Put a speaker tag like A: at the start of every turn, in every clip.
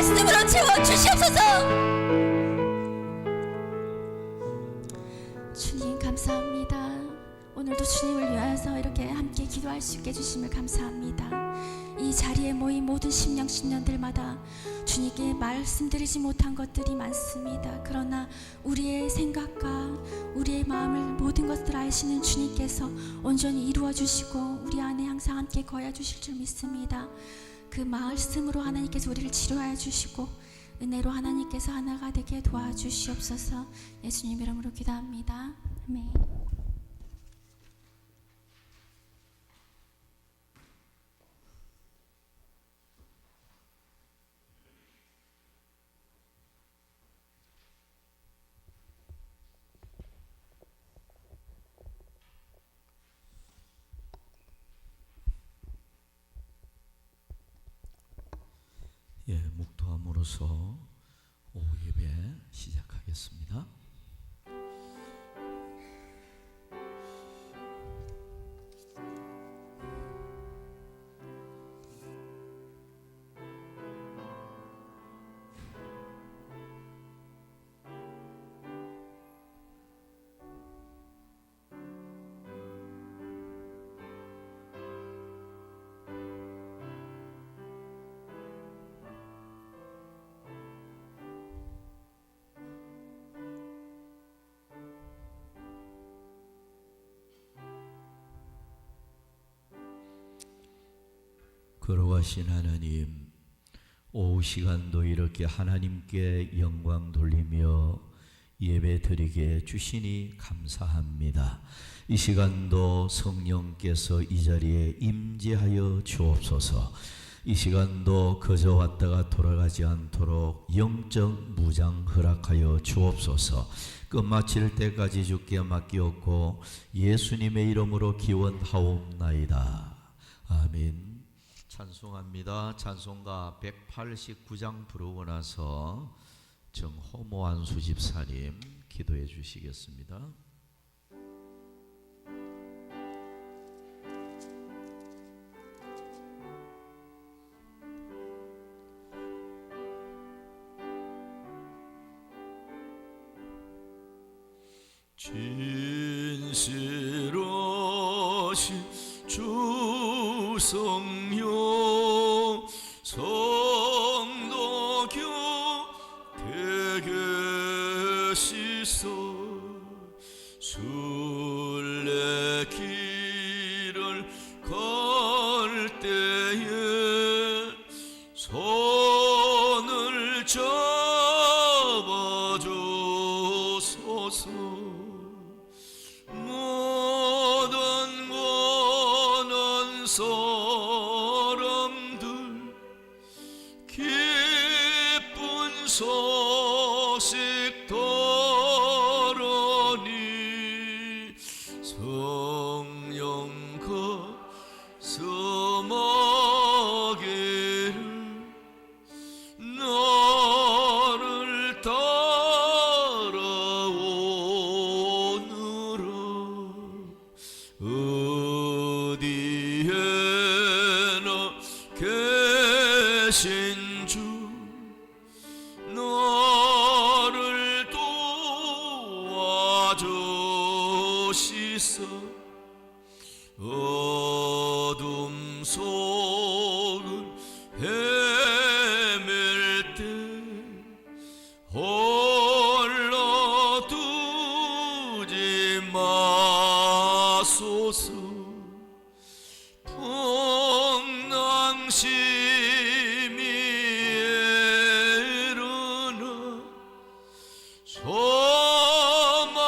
A: 말씀으로 채워주시옵소서. 주님 감사합니다. 오늘도 주님을 위하여서 이렇게 함께 기도할 수 있게 해주심을 감사합니다. 이 자리에 모인 모든 심령들마다 주님께 말씀드리지 못한 것들이 많습니다. 그러나 우리의 생각과 우리의 마음을 모든 것들 아시는 주님께서 온전히 이루어 주시고 우리 안에 항상 함께 거하여 주실 줄 믿습니다. 그 말씀으로 하나님께서 우리를 치료하여 주시고 은혜로 하나님께서 하나가 되게 도와주시옵소서. 예수님 이름으로 기도합니다. 아멘.
B: 묵도함으로써 오후 예배 시작하겠습니다. 거룩하신 하나님, 오후 시간도 이렇게 하나님께 영광 돌리며 예배 드리게 주시니 감사합니다. 이 시간도 성령께서 이 자리에 임재하여 주옵소서. 이 시간도 그저 왔다가 돌아가지 않도록 영적 무장 허락하여 주옵소서. 끝마칠 때까지 주께 맡기었고 예수님의 이름으로 기원하옵나이다. 아멘. 찬송합니다. 찬송가 189장 부르고 나서 정호모한수 집사님 기도해 주시겠습니다.
C: 진실하신 주 성령 성도교 되게 계시소. 순례길을 걸 때에 손을 잡아주소서. 모든 고난 사람들 기쁜 소식 들으니 성령 가슴하기를 너를 따라오느라. 어디에나 계신 주 너를 도와주시소. 어둠 속을 헤맬 때 홀로 두지 마소서. 풍랑심이 일어나 소망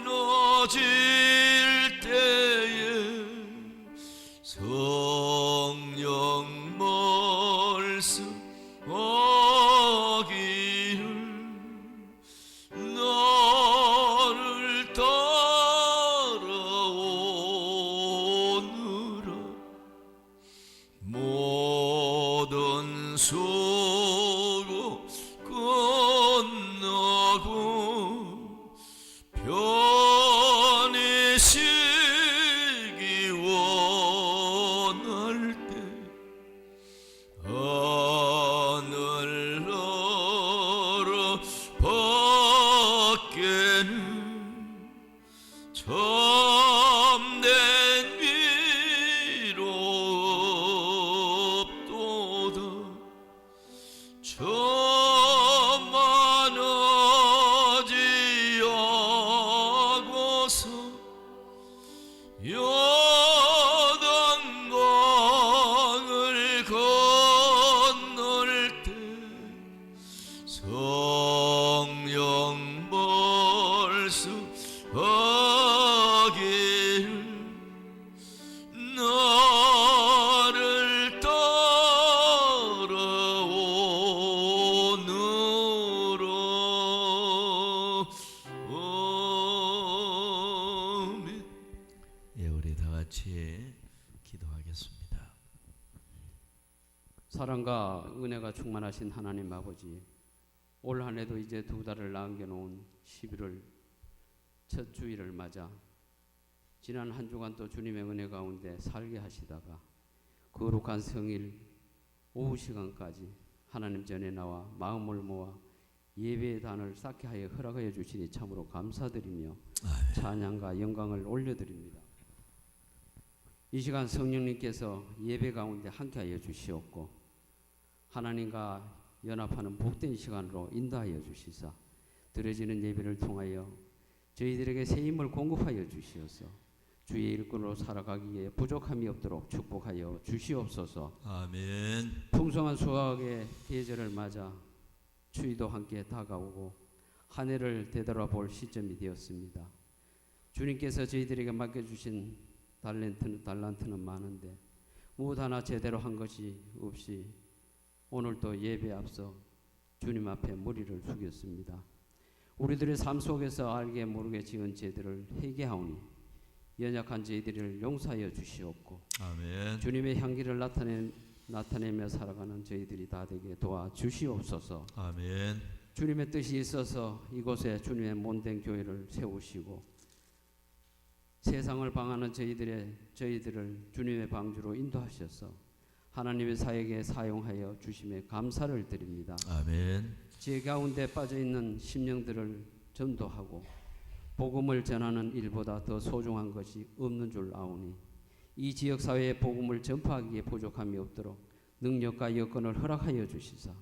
C: 끊어질 때에 성령 말씀하기를 너를 따라오느라. 모든 수고 끝나고 편히 쉬기 원할 때
B: 함께 기도하겠습니다.
D: 사랑과 은혜가 충만하신 하나님 아버지, 올 한 해도 이제 2달을 남겨놓은 11월 첫 주일을 맞아 지난 한 주간 또 주님의 은혜 가운데 살게 하시다가 거룩한 성일 오후 시간까지 하나님 전에 나와 마음을 모아 예배의 단을 쌓게 하여 허락하여 주시니 참으로 감사드리며 찬양과 영광을 올려드립니다. 이 시간 성령님께서 예배 가운데 함께하여 주시옵고 하나님과 연합하는 복된 시간으로 인도하여 주시사 드려지는 예배를 통하여 저희들에게 새 힘을 공급하여 주시어서 주의 일꾼으로 살아가기에 부족함이 없도록 축복하여 주시옵소서.
B: 아멘.
D: 풍성한 수확의 계절을 맞아 추위도 함께 다가오고 한 해를 되돌아볼 시점이 되었습니다. 주님께서 저희들에게 맡겨주신 달란트는 많은데 무엇 하나 제대로 한 것이 없이 오늘도 예배 앞서 주님 앞에 머리를 숙였습니다. 우리들의 삶 속에서 알게 모르게 지은 죄들을 회개하오니 연약한 저희들을 용서하여 주시옵고
B: 아멘.
D: 주님의 향기를 나타내며 살아가는 저희들이 다 되게 도와주시옵소서.
B: 아멘.
D: 주님의 뜻이 있어서 이곳에 주님의 몸된 교회를 세우시고 세상을 방하는 저희들을 주님의 방주로 인도하셔서 하나님의 사역에 사용하여 주심에 감사를 드립니다.
B: 아멘.
D: 제 가운데 빠져있는 심령들을 전도하고 복음을 전하는 일보다 더 소중한 것이 없는 줄 아오니 이 지역사회에 복음을 전파하기에 부족함이 없도록 능력과 여건을 허락하여 주시사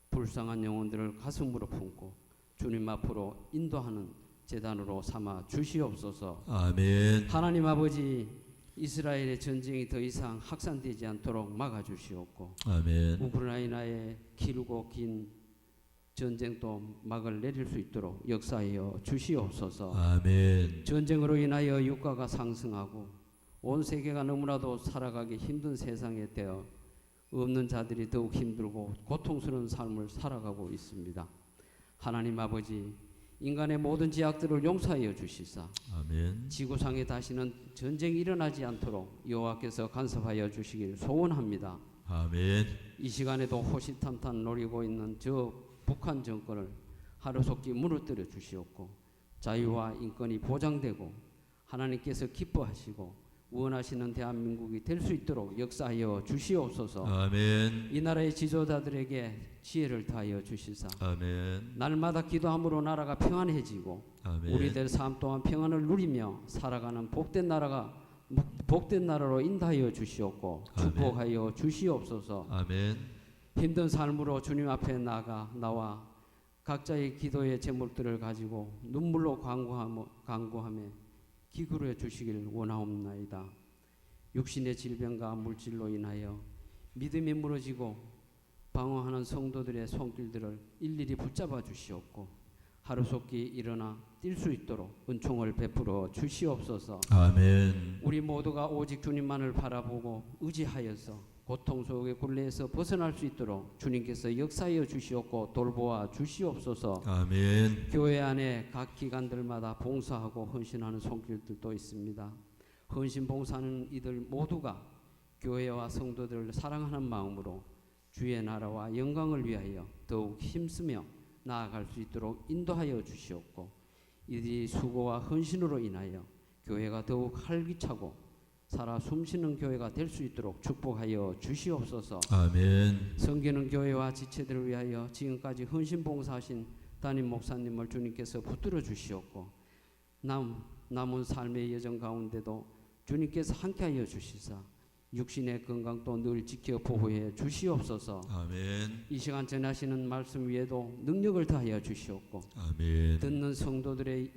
D: 불쌍한 영혼들을 가슴으로 품고 주님 앞으로 인도하는 제단으로 삼아 주시옵소서.
B: 아멘.
D: 하나님 아버지, 이스라엘의 전쟁이 더 이상 확산되지 않도록 막아주시옵고
B: 아멘.
D: 우크라이나의 길고 긴 전쟁도 막을 내릴 수 있도록 역사하여 주시옵소서.
B: 아멘.
D: 전쟁으로 인하여 유가가 상승하고 온 세계가 너무나도 살아가기 힘든 세상에 되어 없는 자들이 더욱 힘들고 고통스러운 삶을 살아가고 있습니다. 하나님 아버지, 인간의 모든 죄악들을 용서하여 주시사
B: 아멘.
D: 지구상에 다시는 전쟁이 일어나지 않도록 여호와께서 간섭하여 주시길 소원합니다.
B: 아멘.
D: 이 시간에도 호시탐탐 노리고 있는 저 북한 정권을 하루속히 무너뜨려 주시옵고 자유와 인권이 보장되고 하나님께서 기뻐하시고 원하시는 대한민국이 될 수 있도록 역사하여 주시옵소서.
B: 아멘.
D: 이 나라의 지도자들에게 지혜를 다하여 주시사
B: 아멘.
D: 날마다 기도함으로 나라가 평안해지고
B: 아멘.
D: 우리들 삶 또한 평안을 누리며 살아가는 복된 나라로 인도하여 주시옵고
B: 아멘.
D: 축복하여 주시옵소서.
B: 아멘.
D: 힘든 삶으로 주님 앞에 나와 각자의 기도의 제목들을 가지고 눈물로 간구하며 기도해 주시길 원하옵나이다. 육신의 질병과 물질로 인하여 믿음이 무너지고 방황하는 성도들의 손길들을 일일이 붙잡아 주시옵고 하루속히 일어나 뛸 수 있도록 은총을 베풀어 주시옵소서.
B: 아멘.
D: 우리 모두가 오직 주님만을 바라보고 의지하여서 고통 속의 굴레에서 벗어날 수 있도록 주님께서 역사하여 주시옵고 돌보아 주시옵소서.
B: 아멘.
D: 교회 안에 각 기관들마다 봉사하고 헌신하는 손길들도 있습니다. 헌신 봉사하는 이들 모두가 교회와 성도들을 사랑하는 마음으로 주의 나라와 영광을 위하여 더욱 힘쓰며 나아갈 수 있도록 인도하여 주시옵고 이들이 수고와 헌신으로 인하여 교회가 더욱 활기차고 살아 숨쉬는 교회가 될 수 있도록 축복하여 주시옵소서.
B: 아멘.
D: 섬기는 교회와 지체들을 위하여 지금까지 헌신 봉사하신 담임 목사님을 주님께서 붙들어 주시옵고 남은 삶의 여정 가운데도 주님께서 함께하여 주시사 육신의 건강도 늘 지켜 보호해 주시옵소서.
B: 아멘.
D: 이 시간 전하시는 말씀 위에도 능력을 더하여 주시옵고
B: 아멘.
D: 듣는 성도들의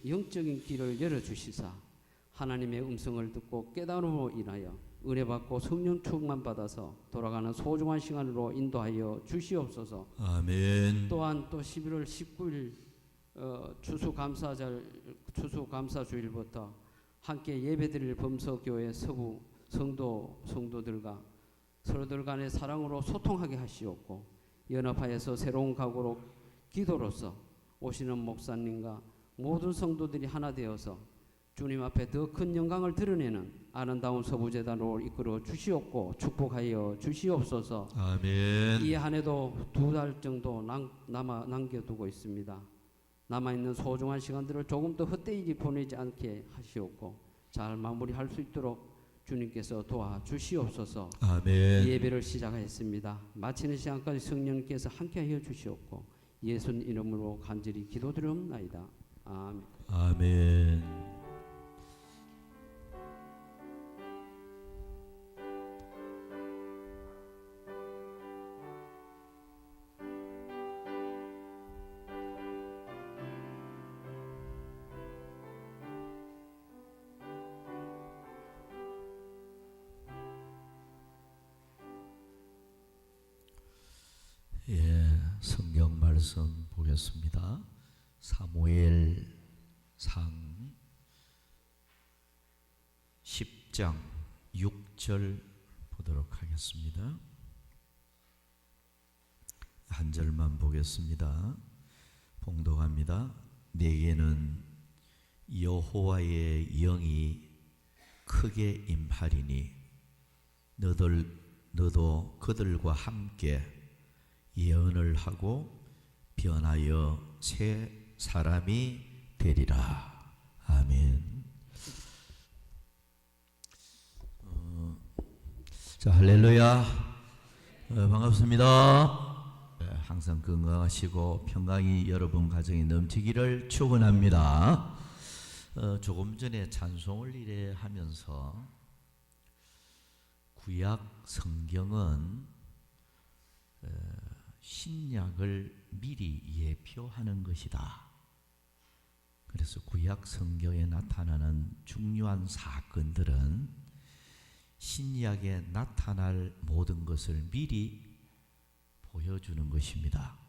D: 영적인 길을 열어주시사 하나님의 음성을 듣고 깨달음으로 인하여 은혜 받고 성령 충만 받아서 돌아가는 소중한 시간으로 인도하여 주시옵소서.
B: 아멘.
D: 또한 또 11월 19일 추수감사주일부터 함께 예배드릴 범서교회 서부 성도들과 서로들 간의 사랑으로 소통하게 하시옵고 연합하여서 새로운 각오로 기도로서 오시는 목사님과 모든 성도들이 하나 되어서 주님 앞에 더 큰 영광을 드러내는 아름다운 서부재단으로 이끌어 주시옵고 축복하여 주시옵소서.
B: 아멘.
D: 이 한 해도 2달 정도 남겨두고 있습니다. 남아있는 소중한 시간들을 조금 더 헛되이 보내지 않게 하시옵고 잘 마무리할 수 있도록 주님께서 도와주시옵소서.
B: 아멘.
D: 예배를 시작하였습니다. 마치는 시간까지 성령님께서 함께하여 주시옵고 예수님 이름으로 간절히 기도드리옵나이다. 아멘.
B: 아멘. 예, 성경 말씀 보겠습니다. 사무엘상 10장 6절 보도록 하겠습니다. 한 절만 보겠습니다. 봉독합니다. 내게는 여호와의 영이 크게 임하리니 너도 그들과 함께 예언을 하고 변하여 새 사람이 되리라. 아멘. 자, 할렐루야. 반갑습니다. 항상 건강하시고 평강이 여러분 가정에 넘치기를 축원합니다. 조금 전에 찬송을 이래 하면서 구약 성경은 신약을 미리 예표하는 것이다. 그래서 구약 성경에 나타나는 중요한 사건들은 신약에 나타날 모든 것을 미리 보여주는 것입니다.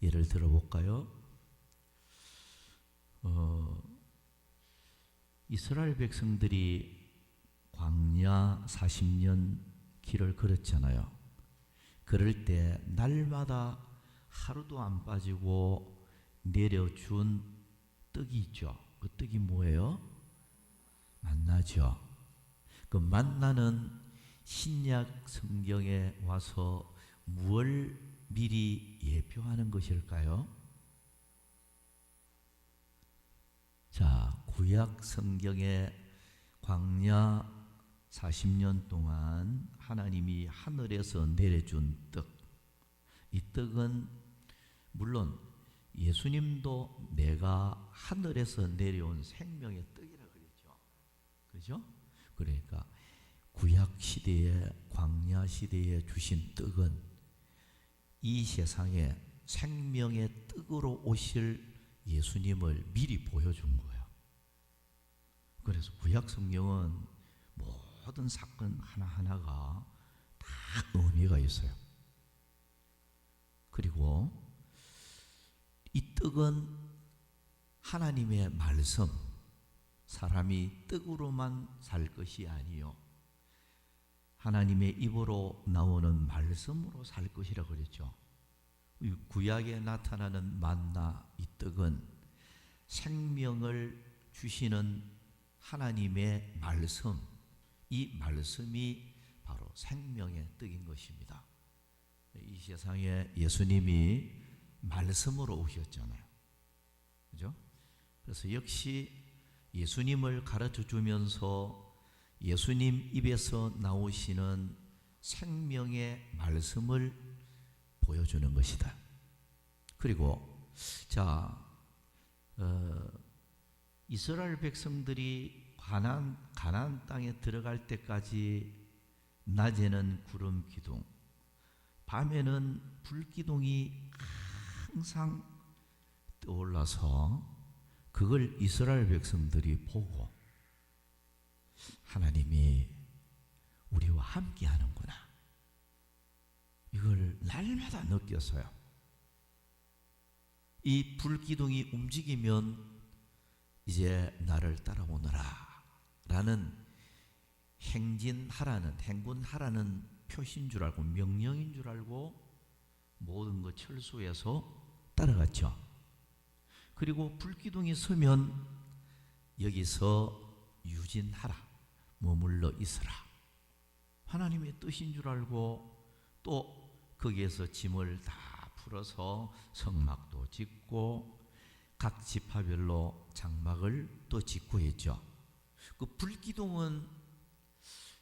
B: 예를 들어 볼까요? 이스라엘 백성들이 광야 40년 길을 걸었잖아요. 그럴 때 날마다 하루도 안 빠지고 내려준 떡이 있죠. 그 떡이 뭐예요? 만나죠. 그 만나는 신약 성경에 와서 무엇을 미리 예표하는 것일까요? 자, 구약 성경의 광야 40년 동안 하나님이 하늘에서 내려준 떡, 이 떡은 물론 예수님도 내가 하늘에서 내려온 생명의 떡이라 그랬죠. 그죠? 그러니까 구약 시대에 광야 시대에 주신 떡은 이 세상에 생명의 떡으로 오실 예수님을 미리 보여준 거예요. 그래서 구약 성경은 모든 사건 하나하나가 다 의미가 있어요. 그리고 이 떡은 하나님의 말씀, 사람이 떡으로만 살 것이 아니요 하나님의 입으로 나오는 말씀으로 살 것이라고 그랬죠. 구약에 나타나는 만나, 이 떡은 생명을 주시는 하나님의 말씀, 이 말씀이 바로 생명의 떡인 것입니다. 이 세상에 예수님이 말씀으로 오셨잖아요. 그죠? 그래서 역시 예수님을 가르쳐 주면서 예수님 입에서 나오시는 생명의 말씀을 보여주는 것이다. 그리고 자, 이스라엘 백성들이 가나안 땅에 들어갈 때까지 낮에는 구름 기둥, 밤에는 불 기둥이 항상 떠올라서 그걸 이스라엘 백성들이 보고 하나님이 우리와 함께 하는구나, 이걸 날마다 느꼈어요. 이 불기둥이 움직이면 이제 나를 따라오너라 라는 행군하라는 표시인 줄 알고, 명령인 줄 알고 모든 것 철수해서 따라갔죠. 그리고 불기둥이 서면 여기서 유진하라, 머물러 있으라. 하나님의 뜻인 줄 알고 또 거기에서 짐을 다 풀어서 성막도 짓고 각 지파별로 장막을 또 짓고 했죠. 그 불기둥은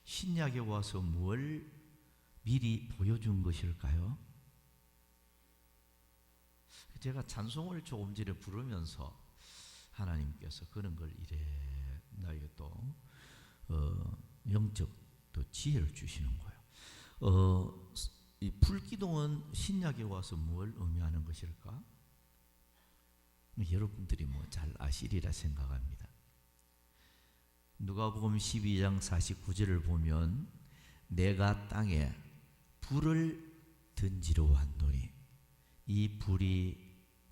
B: 신약에 와서 뭘 미리 보여준 것일까요? 제가 찬송을 조금 전에 부르면서 하나님께서 그런 걸 이래 나에게 또 영적 또 지혜를 주시는 거예요. 이 불기둥은 신약에 와서 뭘 의미하는 것일까? 여러분들이 뭐 잘 아시리라 생각합니다. 누가복음 12장 49절을 보면 내가 땅에 불을 던지러 왔노니 이 불이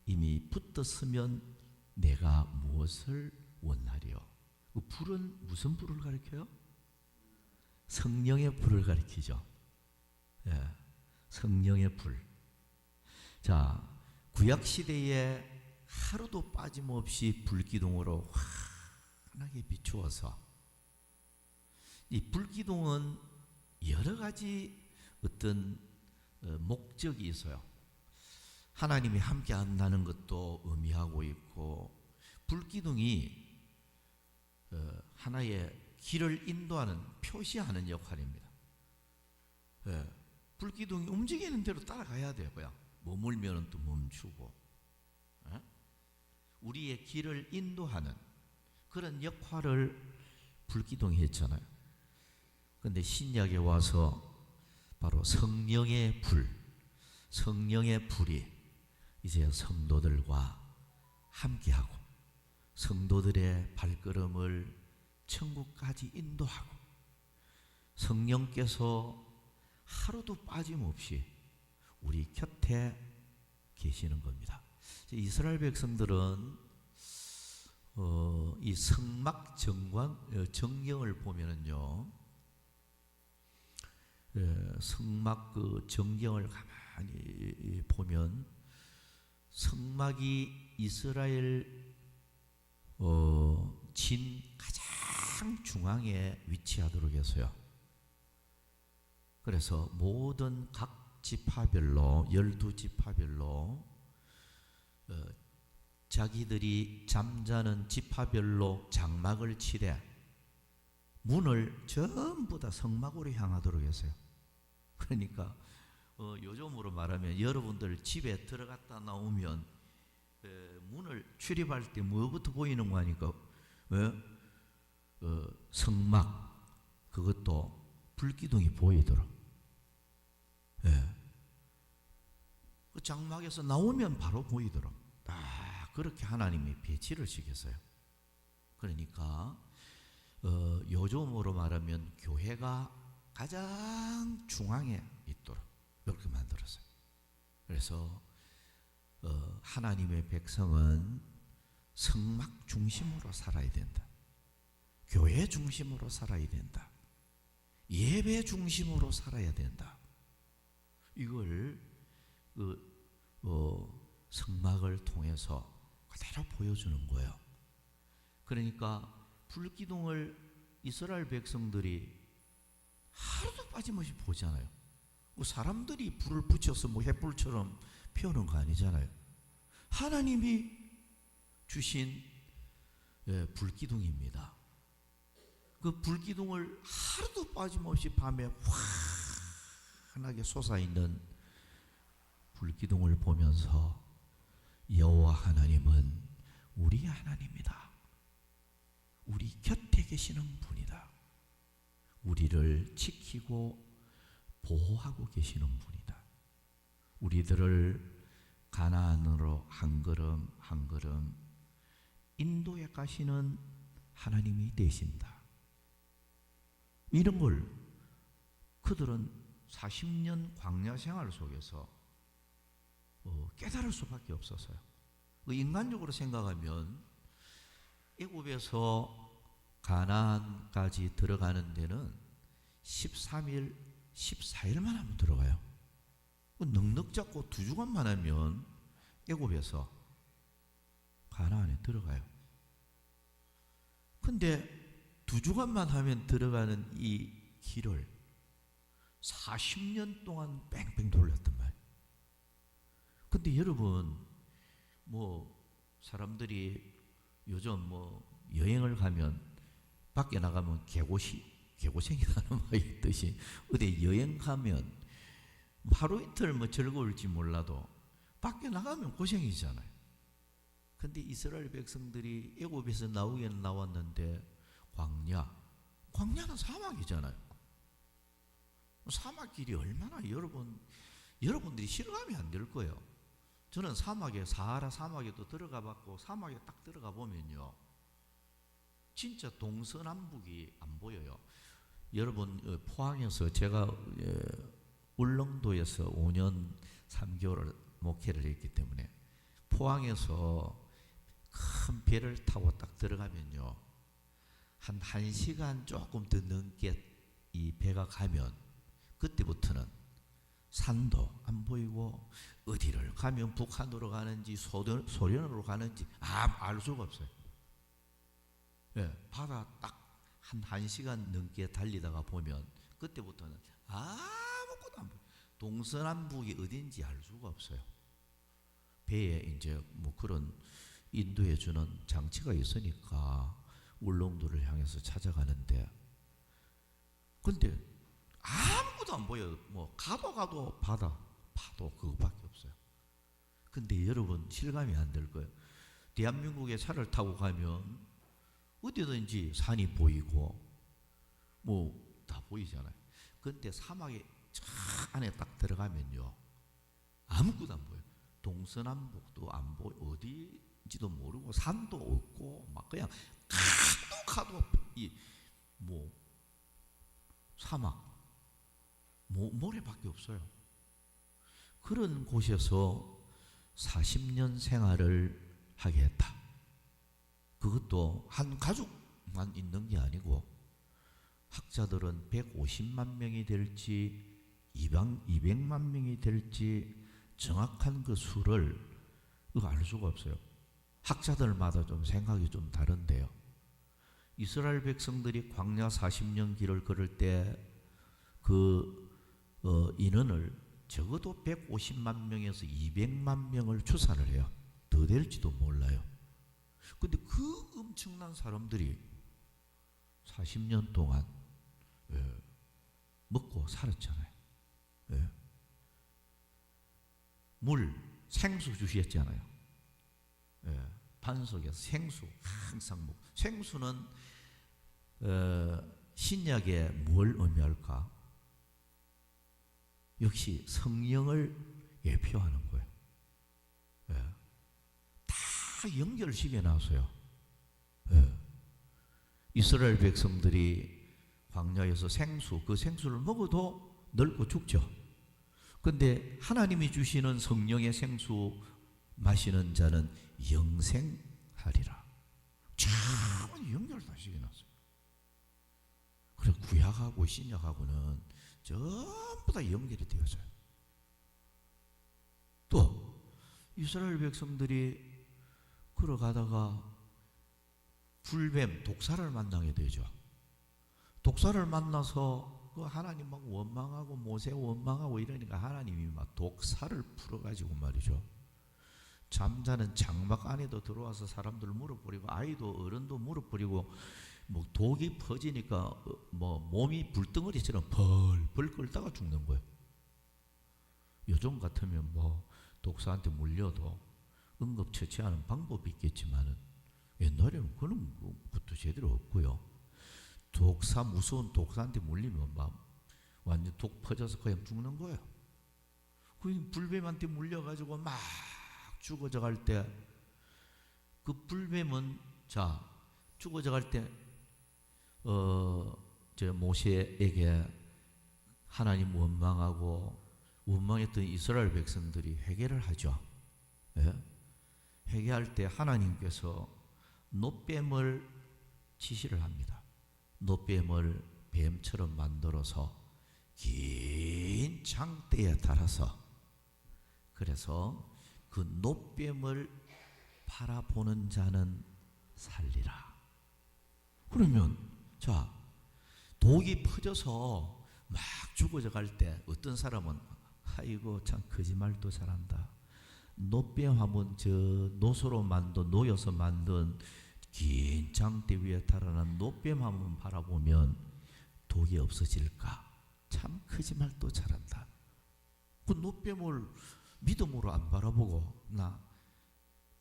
B: 이미 붙었으면 내가 무엇을 원하리요? 그 불은 무슨 불을 가리켜요? 성령의 불을 가리키죠. 예, 성령의 불. 자, 구약 시대에 하루도 빠짐없이 불기둥으로 환하게 비추어서 이 불기둥은 여러 가지 어떤 목적이 있어요. 하나님이 함께 한다는 것도 의미하고 있고, 불기둥이 하나의 길을 인도하는, 표시하는 역할입니다. 불기둥이 움직이는 대로 따라가야 되고요. 머물면 또 멈추고, 우리의 길을 인도하는 그런 역할을 불기둥이 했잖아요. 그런데 신약에 와서 바로 성령의 불, 성령의 불이 이제 성도들과 함께하고 성도들의 발걸음을 천국까지 인도하고 성령께서 하루도 빠짐없이 우리 곁에 계시는 겁니다. 이스라엘 백성들은 이 성막 정경을 보면은요, 성막 그 정경을 가만히 보면 성막이 이스라엘 진 가장 중앙에 위치하도록 해서요. 그래서 모든 각 지파별로 12지파별로 자기들이 잠자는 지파별로 장막을 치되 문을 전부 다 성막으로 향하도록 했어요. 그러니까 요즘으로 말하면 여러분들 집에 들어갔다 나오면 문을 출입할 때 뭐부터 보이는 거 아니까? 성막, 그것도 불기둥이 보이도록. 그 장막에서 나오면 바로 보이도록 다 그렇게 하나님이 배치를 시켰어요. 그러니까 요즘으로 말하면 교회가 가장 중앙에 있도록 이렇게 만들었어요. 그래서 하나님의 백성은 성막 중심으로 살아야 된다. 교회 중심으로 살아야 된다. 예배 중심으로 살아야 된다. 이걸 성막을 통해서 그대로 보여주는 거예요. 그러니까 불기둥을 이스라엘 백성들이 하루도 빠짐없이 보잖아요. 사람들이 불을 붙여서 뭐 횃불처럼 피우는 거 아니잖아요. 하나님이 주신 불기둥입니다. 그 불기둥을 하루도 빠짐없이 밤에 환하게 솟아있는 불기둥을 보면서 여호와 하나님은 우리 하나님이다. 우리 곁에 계시는 분이다. 우리를 지키고 보호하고 계시는 분이다. 우리들을 가나안으로 한 걸음 한 걸음 인도해 가시는 하나님이 되신다. 이런 걸 그들은 40년 광야 생활 속에서 깨달을 수밖에 없었어요. 인간적으로 생각하면 애굽에서 가나안까지 들어가는 데는 13일, 14일만 하면 들어가요. 넉넉 잡고 2주간만 하면 애굽에서 가나안에 들어가요. 근데 2주간만 하면 들어가는 이 길을 40년 동안 뺑뺑 돌렸단 말이에요. 근데 여러분, 뭐 사람들이 요즘 뭐 여행을 가면 밖에 나가면 개고생이라는 말이 있듯이 어디 여행 가면 하루 이틀 뭐 즐거울지 몰라도 밖에 나가면 고생이잖아요. 근데 이스라엘 백성들이 애굽에서 나오기는 나왔는데 광야는 사막이잖아요. 사막길이 얼마나 여러분들이 실감이 안 될 거예요. 저는 사하라 사막에도 들어가 봤고, 사막에 딱 들어가 보면요, 진짜 동서남북이 안 보여요. 여러분, 포항에서 제가 울릉도에서 5년 3개월을 목회를 했기 때문에 포항에서 큰 배를 타고 딱 들어가면요, 한 1시간 조금 더 넘게 이 배가 가면 그때부터는 산도 안 보이고, 어디를 가면 북한으로 가는지 소련으로 가는지 알 수가 없어요. 예, 바다 딱 한 1시간 넘게 달리다가 보면 그때부터는 아무것도 안 보여요. 동서남북이 어딘지 알 수가 없어요. 배에 이제 뭐 그런 인도해 주는 장치가 있으니까 울릉도를 향해서 찾아가는데, 근데 아무것도 안 보여요. 뭐 가도 파도 그거밖에 없어요. 근데 여러분, 실감이 안 될 거예요. 대한민국에 차를 타고 가면 어디든지 산이 보이고 뭐 다 보이잖아요. 근데 사막에 저 안에 딱 들어가면요, 아무것도 안 보여요. 동서남북도 안 보여, 어디인지도 모르고 산도 없고 막 그냥 가도 이 뭐 사막, 모래밖에 없어요. 그런 곳에서 40년 생활을 하게 했다. 그것도 한 가족만 있는 게 아니고, 학자들은 150만 명이 될지 200만 명이 될지 정확한 그 수를 알 수가 없어요. 학자들마다 좀 생각이 좀 다른데요. 이스라엘 백성들이 광야 40년 길을 걸을 때 그 인원을 적어도 150만 명에서 200만 명을 추산을 해요. 더 될지도 몰라요. 근데 그 엄청난 사람들이 40년 동안 먹고 살았잖아요. 생수 주셨잖아요. 반 속에서 생수 항상 먹고. 생수는 신약에 뭘 의미할까? 역시 성령을 예표하는 거예요. 다 연결시켜 놨어요. 이스라엘 백성들이 광야에서 그 생수를 먹어도 늙고 죽죠. 근데 하나님이 주시는 성령의 생수 마시는 자는 영생하리라. 참 연결 다 시켜놨어요. 그래서 구약하고 신약하고는 전부 다 연결이 되어져요. 또 이스라엘 백성들이 걸어가다가 불뱀, 독사를 만나게 되죠. 독사를 만나서 그 하나님 막 원망하고 모세 원망하고 이러니까 하나님이 막 독사를 풀어가지고 말이죠, 잠자는 장막 안에도 들어와서 사람들 물어버리고 아이도 어른도 물어버리고 뭐 독이 퍼지니까 뭐 몸이 불덩어리처럼 벌벌 끓다가 죽는 거예요. 요즘 같으면 뭐 독사한테 물려도 응급처치하는 방법이 있겠지만은 옛날에는 그런 것도 제대로 없고요. 무서운 독사한테 물리면 막 완전 독 퍼져서 그냥 죽는 거예요. 그 불뱀한테 물려가지고 막 죽어져 갈 때, 그 불뱀은 죽어져 갈 때 모세에게 하나님 원망했던 이스라엘 백성들이 회개를 하죠. 회개할 때 하나님께서 놋뱀을 지시를 합니다. 놋뱀을 뱀처럼 만들어서 긴 장대에 달아서, 그래서 그 놋뱀을 바라보는 자는 살리라. 그러면 자, 독이 퍼져서 막 죽어져 갈 때 어떤 사람은 아이고 참 거짓말도 잘한다. 노뱀 하면 저 노소로 만든 노여서 만든 긴 장대 위에 달아난 노뱀 한번 바라보면 독이 없어질까? 참 거짓말도 잘한다. 그 노뱀을 믿음으로 안 바라보고 나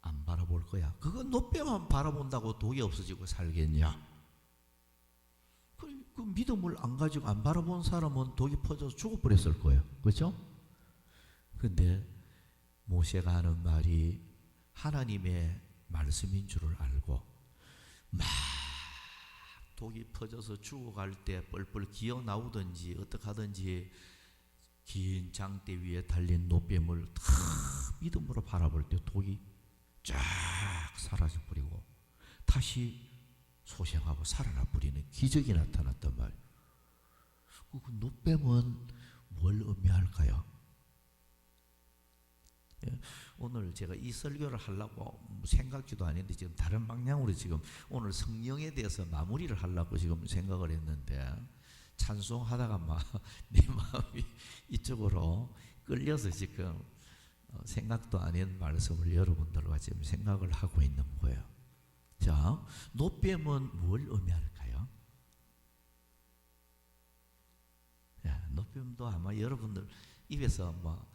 B: 안 바라볼 거야. 그거 노뱀만 바라본다고 독이 없어지고 살겠냐? 그 믿음을 안 가지고 안 바라본 사람은 독이 퍼져서 죽어버렸을 거예요. 그렇죠? 근데 모세가 하는 말이 하나님의 말씀인 줄을 알고 막 독이 퍼져서 죽어갈 때 뻘뻘 기어 나오든지 어떻게 하든지 긴 장대 위에 달린 노뱀을 다 믿음으로 바라볼 때 독이 쫙 사라져버리고 다시 소생하고 살아나 버리는 기적이 나타났단 말이에요. 그 노뱀은 뭘 의미할까요? 예, 오늘 제가 이 설교를 하려고 생각지도 않았는데 지금 다른 방향으로 지금 오늘 성령에 대해서 마무리를 하려고 지금 생각을 했는데 찬송하다가 막 내 마음이 이쪽으로 끌려서 지금 생각도 안 했는 말씀을 여러분들과 지금 생각을 하고 있는 거예요. 자, 노뱀은 뭘 의미할까요? 야, 노뱀도 아마 여러분들 입에서 뭐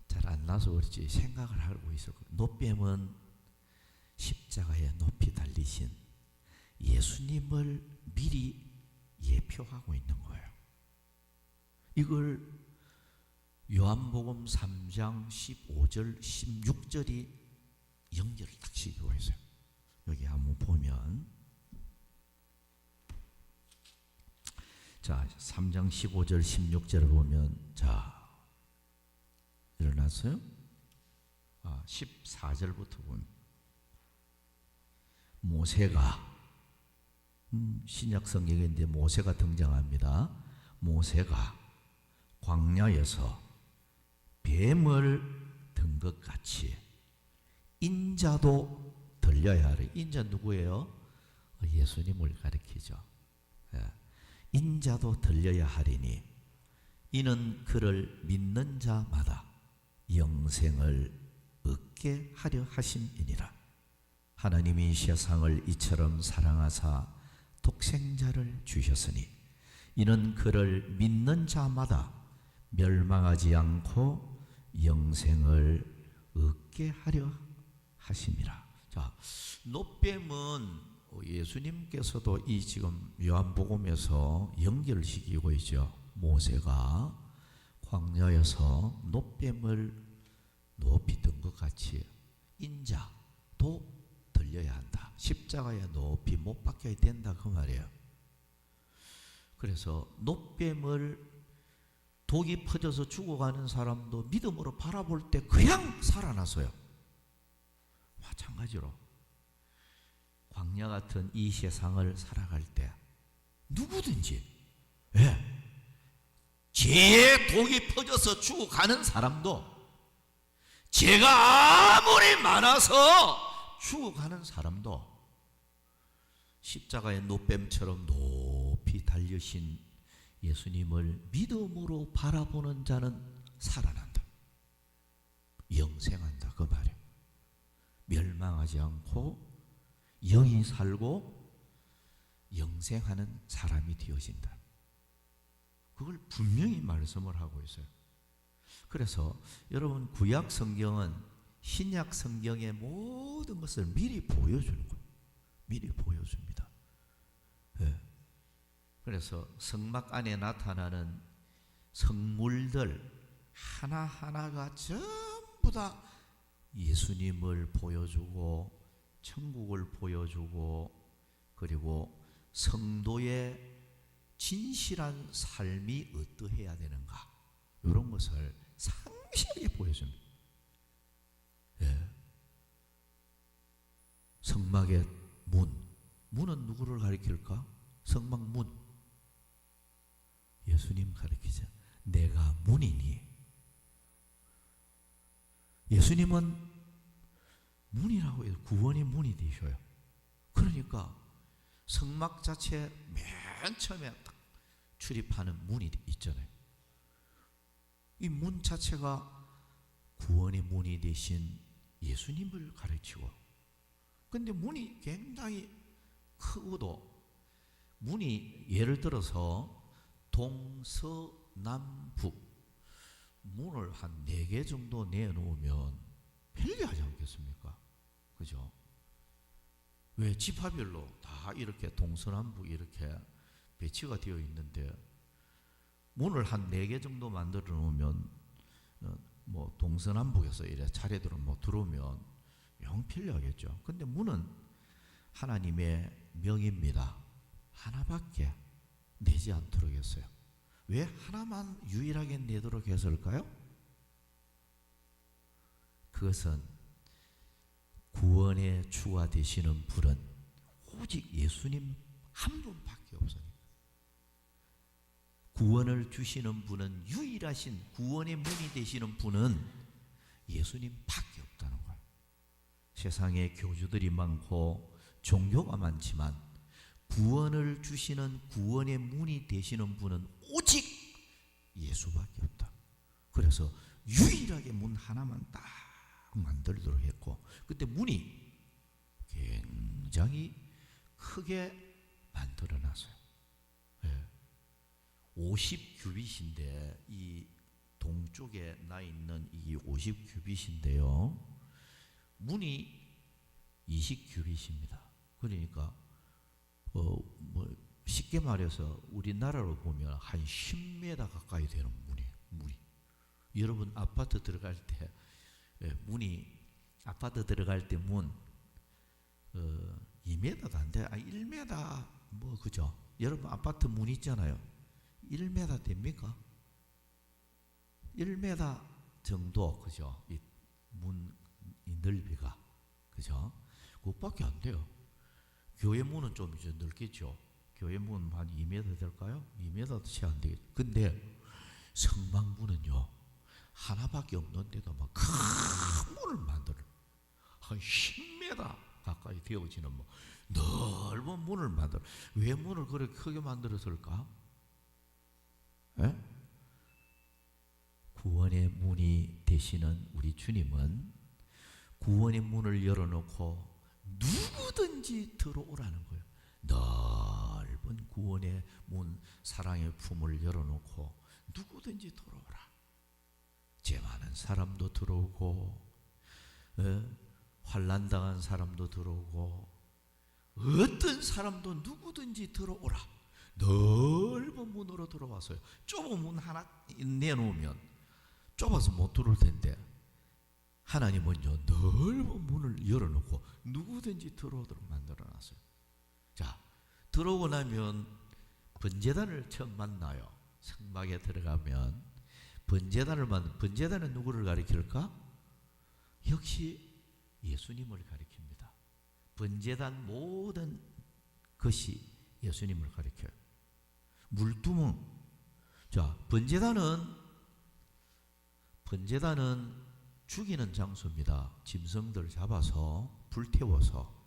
B: 잘 안 나서 그렇지 생각을 하고 있을 거예요. 노뱀은 십자가에 높이 달리신 예수님을 미리 예표하고 있는 거예요. 이걸 요한복음 3장 15절 16절이 연결을 딱 시키고 있어요. 여기 한번 보면 자 3장 15절 16절을 보면 자 일어났어요? 14절부터 보면 모세가 신약 성경인데 모세가 등장합니다. 모세가 광야에서 뱀을 든 것 같이 인자도 들려야 하리. 인자 누구예요? 예수님을 가리키죠. 인자도 들려야 하리니 이는 그를 믿는 자마다 영생을 얻게 하려 하심이니라. 하나님이 세상을 이처럼 사랑하사 독생자를 주셨으니 이는 그를 믿는 자마다 멸망하지 않고 영생을 얻게 하려 하심이라. 자, 노뱀은 예수님께서도 이 지금 요한복음에서 연결시키고 있죠. 모세가 광야에서 노뱀을 높이 든 것 같이 인자도 들려야 한다. 십자가에 높이 못 박혀야 된다 그 말이에요. 그래서 노뱀을 독이 퍼져서 죽어가는 사람도 믿음으로 바라볼 때 그냥 살아나서요. 마찬가지로 광야 같은 이 세상을 살아갈 때 누구든지 죄의 독이 퍼져서 죽어가는 사람도 죄가 아무리 많아서 죽어가는 사람도 십자가의 노뱀처럼 높이 달리신 예수님을 믿음으로 바라보는 자는 살아난다. 영생한다 그 말이에요. 멸망하지 않고 영이 살고 영생하는 사람이 되어진다. 그걸 분명히 말씀을 하고 있어요. 그래서 여러분 구약 성경은 신약 성경의 모든 것을 미리 보여주는 거예요. 미리 보여줍니다. 네. 그래서 성막 안에 나타나는 성물들 하나하나가 전부 다 예수님을 보여주고 천국을 보여주고 그리고 성도의 진실한 삶이 어떠해야 되는가 이런 것을 상세하게 보여줍니다. 예. 성막의 문은 누구를 가리킬까? 성막 문 예수님 가리키죠. 내가 문이니. 예수님은 문이라고 해서 구원의 문이 되셔요. 그러니까 성막 자체 맨 처음에 딱 출입하는 문이 있잖아요. 이 문 자체가 구원의 문이 되신 예수님을 가르치고, 근데 문이 굉장히 크고도, 문이 예를 들어서 동서남북 문을 한 4개 정도 내놓으면 편리하지 않겠습니까? 그죠? 왜 지파별로 다 이렇게 동서남북 이렇게 배치가 되어 있는데, 문을 한 4개 정도 만들어 놓으면 뭐 동서남북에서 이래 차례대로 뭐 들어오면 영 편리하겠죠. 근데 문은 하나님의 명입니다. 하나밖에 내지 않도록 했어요. 왜 하나만 유일하게 내도록 했을까요? 그것은 구원의 주가 되시는 분은 오직 예수님 한 분밖에 없으니까. 구원을 주시는 분은, 유일하신 구원의 문이 되시는 분은 예수님밖에 없다는 거예요. 세상에 교주들이 많고 종교가 많지만 구원을 주시는 구원의 문이 되시는 분은 오직 예수밖에 없다. 그래서 유일하게 문 하나만 딱 만들도록 했고, 그때 문이 굉장히 크게 만들어놨어요. 50규빗인데 이 동쪽에 나 있는 이 50규빗인데요. 문이 20규빗입니다. 그러니까 뭐 쉽게 말해서 우리나라로 보면 한 10m 가까이 되는 문이. 여러분 아파트 들어갈 때 문이, 아파트 들어갈 때 문 2m도 안 돼. 1m 뭐 그죠? 여러분 아파트 문 있잖아요. 1m 됩니까? 1m 정도, 그죠? 이 문 이 넓이가, 그죠? 그것밖에 안 돼요. 교회 문은 좀 이제 넓겠죠. 교회 문 한 2m 될까요? 2m도 채 안 되겠죠. 근데 성막 문은요, 하나밖에 없는데도 막 큰 문을 만들어. 한 10m 가까이 되어지는 뭐 넓은 문을 만들어. 왜 문을 그렇게 크게 만들었을까? 에? 구원의 문이 되시는 우리 주님은 구원의 문을 열어놓고 누구든지 들어오라는 거예요. 넓은 구원의 문, 사랑의 품을 열어놓고 누구든지 들어오라. 죄 많은 사람도 들어오고, 환난당한 사람도 들어오고, 어떤 사람도 누구든지 들어오라. 넓은 문으로 들어왔어요. 좁은 문 하나 내놓으면 좁아서 못 들어올 텐데, 하나님은요 넓은 문을 열어놓고 누구든지 들어오도록 만들어놨어요. 자, 들어오고 나면 번제단을 처음 만나요. 성막에 들어가면 번제단은 누구를 가리킬까? 역시 예수님을 가리킵니다. 번제단 모든 것이 예수님을 가리켜요. 물두멍. 자, 번제단은 죽이는 장소입니다. 짐승들 잡아서 불태워서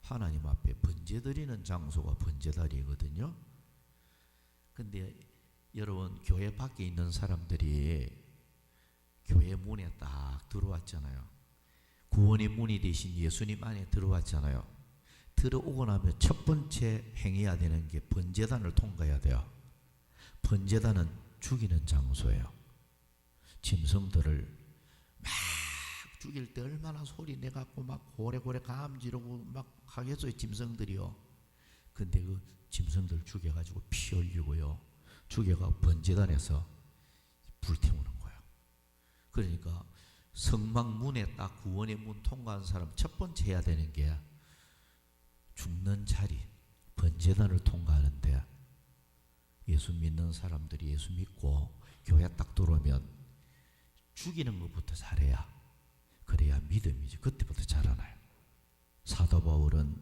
B: 하나님 앞에 번제 드리는 장소가 번제단이거든요. 근데 여러분, 교회 밖에 있는 사람들이 교회 문에 딱 들어왔잖아요. 구원의 문이 되신 예수님 안에 들어왔잖아요. 들어오고 나면 첫 번째 행해야 되는 게 번제단을 통과해야 돼요. 번제단은 죽이는 장소예요. 짐승들을 막 죽일 때 얼마나 소리 내갖고 막 고래고래 감지르고 막 하겠어요, 짐승들이요. 근데 그 짐승들 죽여가지고 피 흘리고요, 죽여가 번제단에서 불태우는 거예요. 그러니까 성막 문에 딱 구원의 문 통과한 사람 첫 번째 해야 되는 게 죽는 자리, 번제단을 통과하는데, 예수 믿는 사람들이 예수 믿고 교회 딱 들어오면 죽이는 것부터 잘해야, 그래야 믿음이지. 그때부터 자라나요. 사도 바울은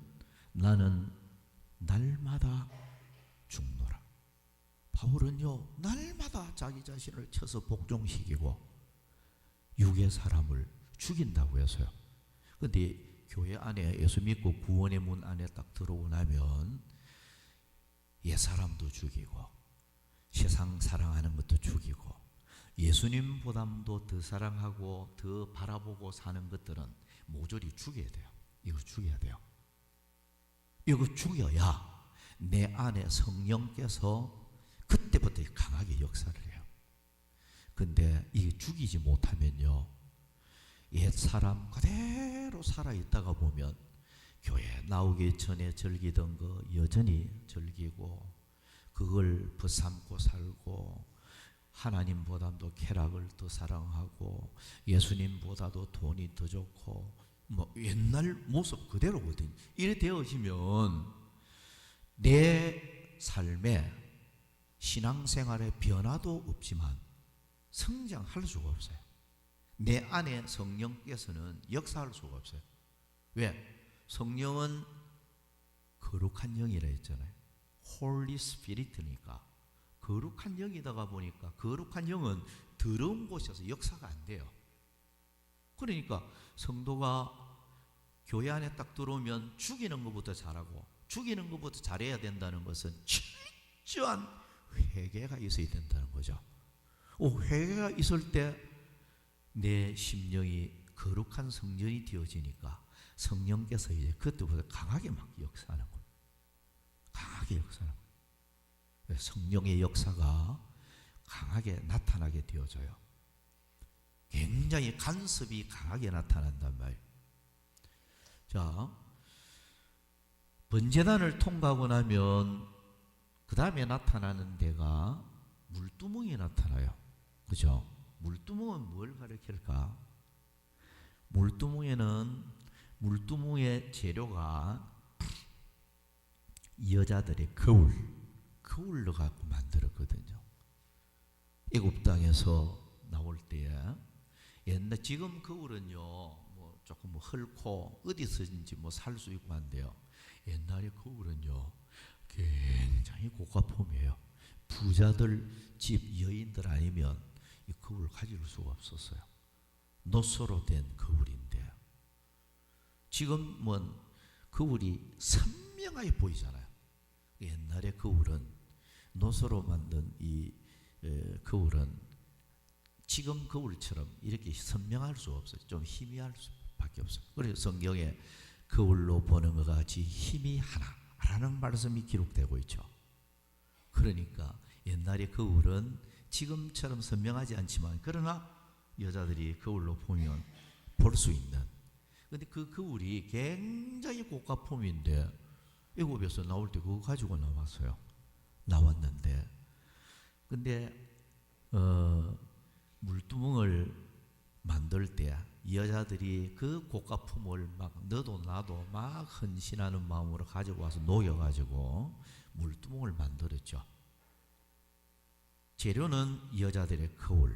B: 나는 날마다 죽노라. 바울은요 날마다 자기 자신을 쳐서 복종시키고 육의 사람을 죽인다고 해서요. 근데 교회 안에 예수 믿고 구원의 문 안에 딱 들어오고 나면 옛사람도 죽이고 세상 사랑하는 것도 죽이고 예수님보다도 더 사랑하고 더 바라보고 사는 것들은 모조리 죽여야 돼요. 이거 죽여야 돼요. 이거 죽여야 내 안에 성령께서 그때부터 강하게 역사를 해요. 근데 이게 죽이지 못하면요, 옛사람 그대로 살아있다가 보면 교회 나오기 전에 즐기던 거 여전히 즐기고 그걸 벗삼고 살고 하나님보다도 쾌락을 더 사랑하고 예수님보다도 돈이 더 좋고 뭐 옛날 모습 그대로거든요. 이래 되어지면 내 삶에 신앙생활에 변화도 없지만 성장할 수가 없어요. 내 안에 성령께서는 역사할 수가 없어요. 왜? 성령은 거룩한 영이라 했잖아요. Holy Spirit니까 거룩한 영이다가 보니까 거룩한 영은 더러운 곳에서 역사가 안 돼요. 그러니까 성도가 교회 안에 딱 들어오면 죽이는 것부터 잘하고 죽이는 것부터 잘해야 된다는 것은 철저한 회개가 있어야 된다는 거죠. 회개가 있을 때 내 심령이 거룩한 성전이 되어지니까 성령께서 이제 그때부터 강하게 막 역사하는 거예요. 강하게 역사하는 거예요. 성령의 역사가 강하게 나타나게 되어져요. 굉장히 간섭이 강하게 나타난단 말이에요. 자, 번제단을 통과하고 나면 그 다음에 나타나는 데가 물두멍이 나타나요. 그죠? 물두멍은 뭘 가리킬까? 물두멍의 재료가 여자들의 거울로 갖고 만들었거든요. 애굽 땅에서 나올 때에 옛날 지금 거울은요 뭐 조금 뭐 헐고 어디서든지 뭐 살 수 있고 한데요. 옛날의 거울은요 굉장히 고가품이에요. 부자들 집 여인들 아니면 이 거울을 가질 수가 없었어요. 노소로 된 거울인데 지금은 거울이 선명하게 보이잖아요. 옛날의 거울은 노소로 만든 이 거울은 지금 거울처럼 이렇게 선명할 수 없어요. 좀 희미할 수밖에 없어요. 그래서 성경에 거울로 보는 것 같이 힘이 하나라는 말씀이 기록되고 있죠. 그러니까 옛날의 거울은 지금처럼 선명하지 않지만 그러나 여자들이 거울로 보면 볼 수 있는, 근데 그 거울이 굉장히 고가품인데 애굽에서 나올 때 그거 가지고 나왔는데 근데 물두멍을 만들 때 여자들이 그 고가품을 막 너도 나도 막 헌신하는 마음으로 가지고 와서 녹여가지고 물두멍을 만들었죠. 재료는 여자들의 거울,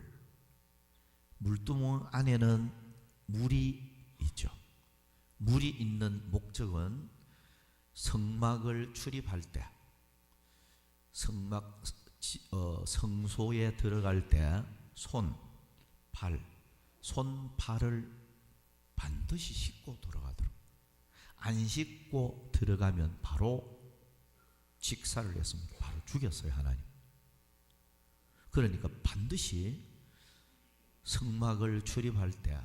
B: 물두멍 안에는 물이 있죠. 물이 있는 목적은 성막을 출입할 때, 성소에 들어갈 때 손발을 반드시 씻고 들어가도록. 안 씻고 들어가면 바로 직사를 했습니다. 바로 죽였어요, 하나님. 그러니까 반드시 성막을 출입할 때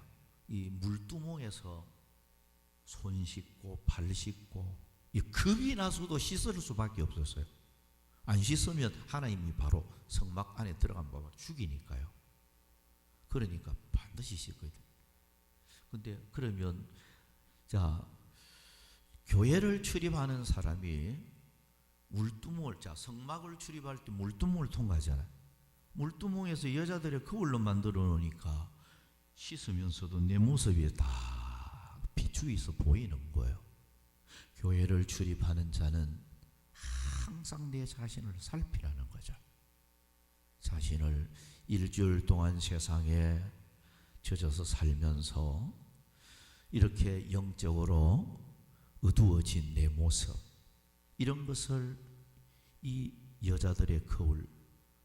B: 이 물두멍에서 손 씻고 발 씻고 이 겁이 나서도 씻을 수밖에 없었어요. 안 씻으면 하나님이 바로 성막 안에 들어간 바로 죽이니까요. 그러니까 반드시 씻거든요. 근데 그러면 자, 교회를 출입하는 사람이 성막을 출입할 때 물두멍을 통과하잖아요. 물두멍에서 여자들의 거울로 만들어 놓으니까 씻으면서도 내 모습이 다 비추어 있어 보이는 거예요. 교회를 출입하는 자는 항상 내 자신을 살피라는 거죠. 자신을 일주일 동안 세상에 젖어서 살면서 이렇게 영적으로 어두워진 내 모습, 이런 것을 이 여자들의 거울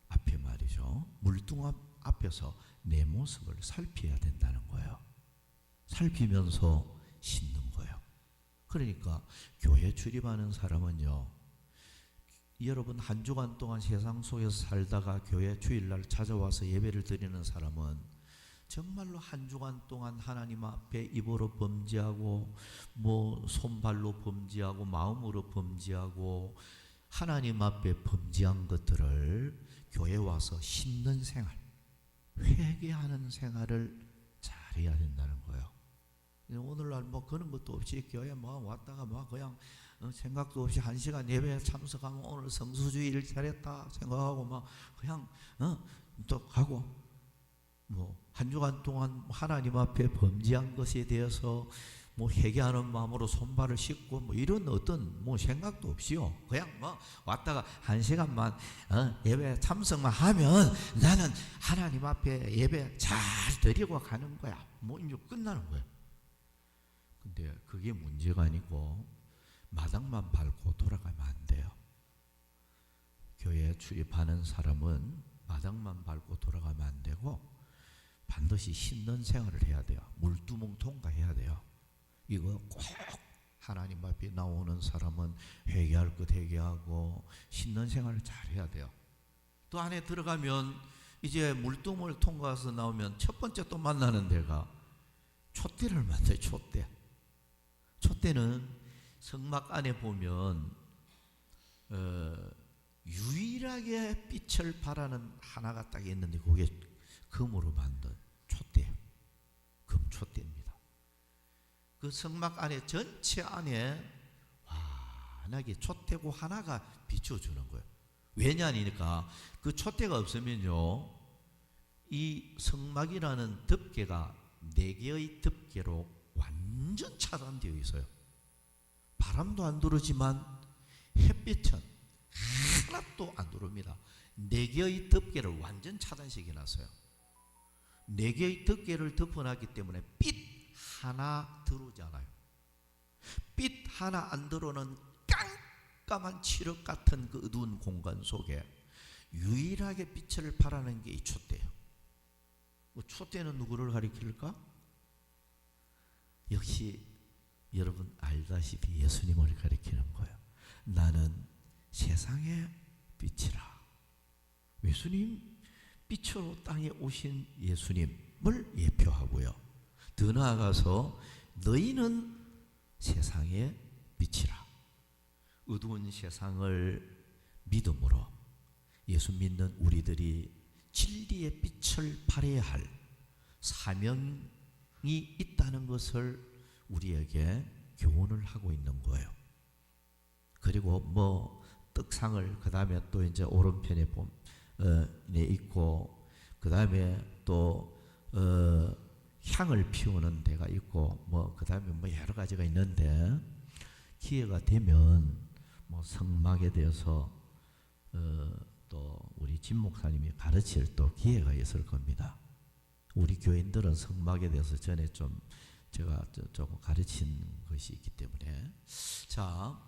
B: 앞에 말이죠, 물두멍 앞에서 내 모습을 살펴야 된다는 거예요. 살피면서 씻는 거예요. 그러니까 교회 출입하는 사람은요, 여러분 한 주간 동안 세상 속에서 살다가 교회 주일날 찾아와서 예배를 드리는 사람은 정말로 한 주간 동안 하나님 앞에 입으로 범죄하고 뭐 손발로 범죄하고 마음으로 범죄하고 하나님 앞에 범죄한 것들을 교회 와서 씻는 생활, 회개하는 생활을 잘해야 된다는 거예요. 오늘날 뭐 그런 것도 없이 교회 뭐 왔다가 뭐 그냥 생각도 없이 1시간 예배에 참석하면 오늘 성수주의를 잘했다 생각하고 막 그냥 또 가고 뭐 한 주간 동안 하나님 앞에 범죄한 것에 대해서 뭐 회개하는 마음으로 손발을 씻고 뭐 이런 어떤 뭐 생각도 없이요. 그냥 뭐 왔다가 1시간만 예배 참석만 하면 나는 하나님 앞에 예배 잘 드리고 가는 거야. 뭐 이제 끝나는 거예요. 근데 그게 문제가 아니고 마당만 밟고 돌아가면 안 돼요. 교회에 출입하는 사람은 마당만 밟고 돌아가면 안 되고 반드시 씻는 생활을 해야 돼요. 물두멍 통과해야 돼요. 이거 꼭 하나님 앞에 나오는 사람은 회개할 것 회개하고 씻는 생활을 잘 해야 돼요. 또 안에 들어가면 이제 물두멍을 통과해서 나오면 첫 번째 또 만나는 데가 촛대를 만나요. 촛대. 촛대는 성막 안에 보면 유일하게 빛을 발하는 하나가 딱 있는데 그게 금으로 만든 촛대예요. 금촛대입니다. 그 성막 안에 전체 안에 환하게 촛대고 하나가 비춰주는 거예요. 왜냐니까 그 촛대가 없으면요 이 성막이라는 덮개가 4개의 덮개로 완전 차단되어 있어요. 바람도 안 들어오지만 햇빛은 하나도 안 들어옵니다. 4개의 덮개를 완전 차단시켜 놨어요. 4개의 덮개를 덮어놨기 때문에 빛 하나 들어오지 않아요. 빛 하나 안 들어오는 깜깜한 칠흑 같은 그 어두운 공간 속에 유일하게 빛을 발하는 게 이 촛대예요. 촛대는 누구를 가리킬까? 역시 여러분 알다시피 예수님을 가리키는 거예요. 나는 세상의 빛이라. 예수님 빛으로 땅에 오신 예수님을 예표하고요. 더 나아가서 너희는 세상의 빛이라. 어두운 세상을 믿음으로 예수 믿는 우리들이 진리의 빛을 발해야 할 사명이 있다는 것을 우리에게 교훈을 하고 있는 거예요. 그리고 뭐 떡상을 그 다음에 또 이제 오른편에 있고 그 다음에 또 향을 피우는 데가 있고 뭐 그 다음에 뭐 여러 가지가 있는데 기회가 되면 뭐 성막에 대해서 또 우리 진 목사님이 가르칠 또 기회가 있을 겁니다. 우리 교인들은 성막에 대해서 전에 좀 제가 조금 가르친 것이 있기 때문에 자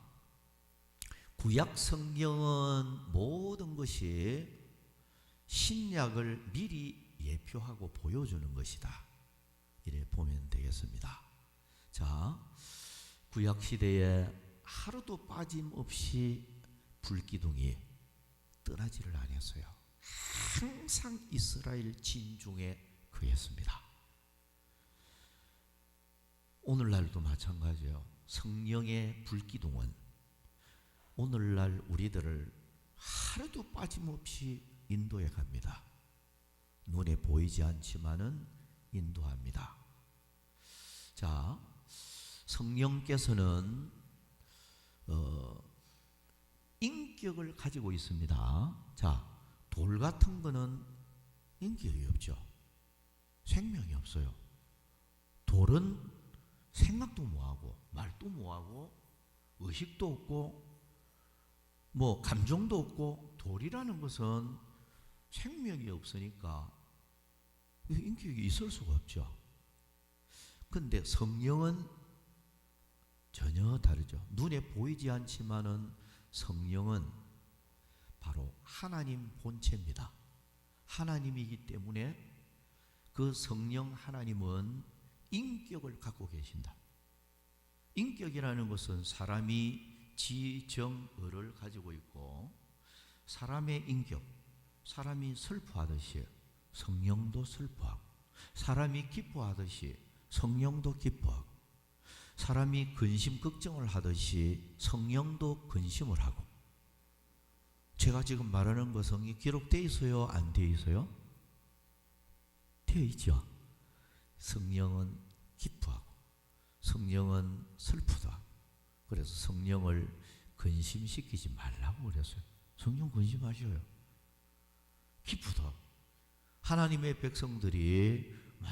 B: 구약 성경은 모든 것이 신약을 미리 예표하고 보여주는 것이다. 이래 보면 되겠습니다. 자 구약 시대에 하루도 빠짐없이 불기둥이 떠나지를 않았어요. 항상 이스라엘 진중에 그였습니다. 오늘날도 마찬가지예요. 성령의 불기둥은 오늘날 우리들을 하루도 빠짐없이 인도해 갑니다. 눈에 보이지 않지만은 인도합니다. 자, 성령께서는 인격을 가지고 있습니다. 자, 돌 같은 거는 인격이 없죠. 생명이 없어요. 돌은 생각도 못하고 말도 못하고 의식도 없고 뭐 감정도 없고 돌이라는 것은 생명이 없으니까 인격이 있을 수가 없죠. 근데 성령은 전혀 다르죠. 눈에 보이지 않지만은 성령은 바로 하나님 본체입니다. 하나님이기 때문에 그 성령 하나님은 인격을 갖고 계신다. 인격이라는 것은 사람이 지, 정, 의를 가지고 있고 사람의 인격, 사람이 슬퍼하듯이 성령도 슬퍼하고, 사람이 기뻐하듯이 성령도 기뻐하고, 사람이 근심 걱정을 하듯이 성령도 근심을 하고. 제가 지금 말하는 것은 기록되어 있어요? 안 되어 있어요? 되어 있죠. 성령은 기뻐하고 성령은 슬프다. 그래서 성령을 근심시키지 말라고 그랬어요. 성령 근심하셔요. 기쁘다. 하나님의 백성들이 막